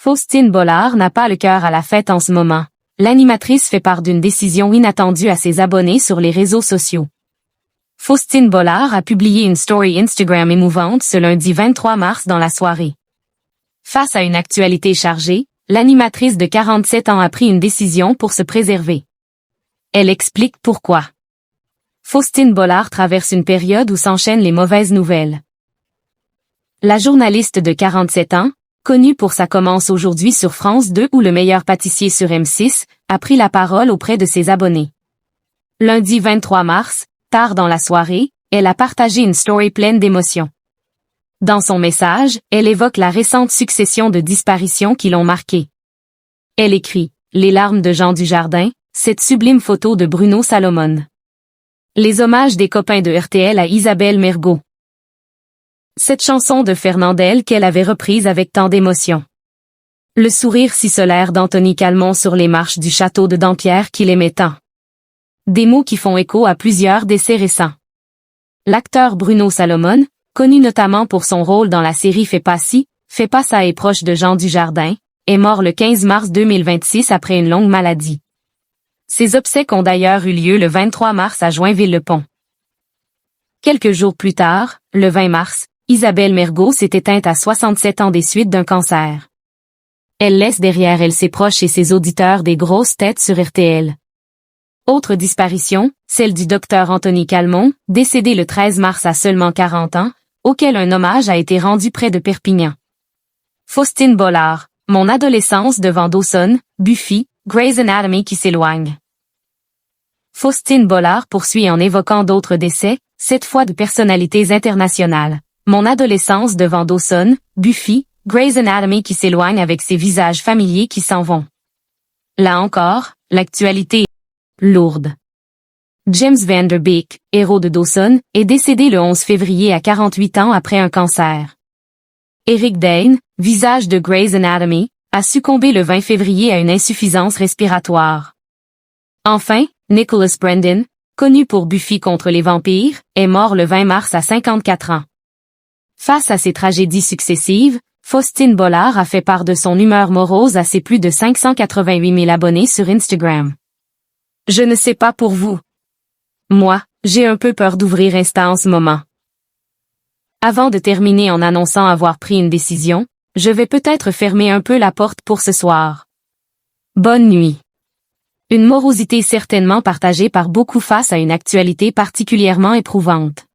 Faustine Bollard n'a pas le cœur à la fête en ce moment. L'animatrice fait part d'une décision inattendue à ses abonnés sur les réseaux sociaux. Faustine Bollard a publié une story Instagram émouvante ce lundi 23 mars dans la soirée. Face à une actualité chargée, l'animatrice de 47 ans a pris une décision pour se préserver. Elle explique pourquoi. Faustine Bollard traverse une période où s'enchaînent les mauvaises nouvelles. La journaliste de 47 ans, connue pour sa commence aujourd'hui sur France 2 ou Le meilleur pâtissier sur M6, a pris la parole auprès de ses abonnés. Lundi 23 mars, tard dans la soirée, elle a partagé une story pleine d'émotions. Dans son message, elle évoque la récente succession de disparitions qui l'ont marquée. Elle écrit « Les larmes de Jean Dujardin », cette sublime photo de Bruno Salomon. Les hommages des copains de RTL à Isabelle Mergo. Cette chanson de Fernandel qu'elle avait reprise avec tant d'émotion. Le sourire si solaire d'Anthony Calmont sur les marches du château de Dampierre qu'il aimait tant. Des mots qui font écho à plusieurs décès récents. L'acteur Bruno Salomon, connu notamment pour son rôle dans la série Fais pas ça et proche de Jean Dujardin, est mort le 15 mars 2026 après une longue maladie. Ses obsèques ont d'ailleurs eu lieu le 23 mars à Joinville-le-Pont. Quelques jours plus tard, le 20 mars, Isabelle Mergo s'est éteinte à 67 ans des suites d'un cancer. Elle laisse derrière elle ses proches et ses auditeurs des grosses têtes sur RTL. Autre disparition, celle du docteur Anthony Calmont, décédé le 13 mars à seulement 40 ans, auquel un hommage a été rendu près de Perpignan. Faustine Bollard, mon adolescence devant Dawson, Buffy, Grey's Anatomy qui s'éloigne. Faustine Bollard poursuit en évoquant d'autres décès, cette fois de personnalités internationales. Mon adolescence devant Dawson, Buffy, Grey's Anatomy qui s'éloigne avec ses visages familiers qui s'en vont. Là encore, l'actualité est lourde. James Van Der Beek, héros de Dawson, est décédé le 11 février à 48 ans après un cancer. Eric Dane, visage de Grey's Anatomy, a succombé le 20 février à une insuffisance respiratoire. Enfin, Nicholas Brendon, connu pour Buffy contre les vampires, est mort le 20 mars à 54 ans. Face à ces tragédies successives, Faustine Bollard a fait part de son humeur morose à ses plus de 588 000 abonnés sur Instagram. Je ne sais pas pour vous. Moi, j'ai un peu peur d'ouvrir Insta en ce moment. Avant de terminer en annonçant avoir pris une décision, je vais peut-être fermer un peu la porte pour ce soir. Bonne nuit. Une morosité certainement partagée par beaucoup face à une actualité particulièrement éprouvante.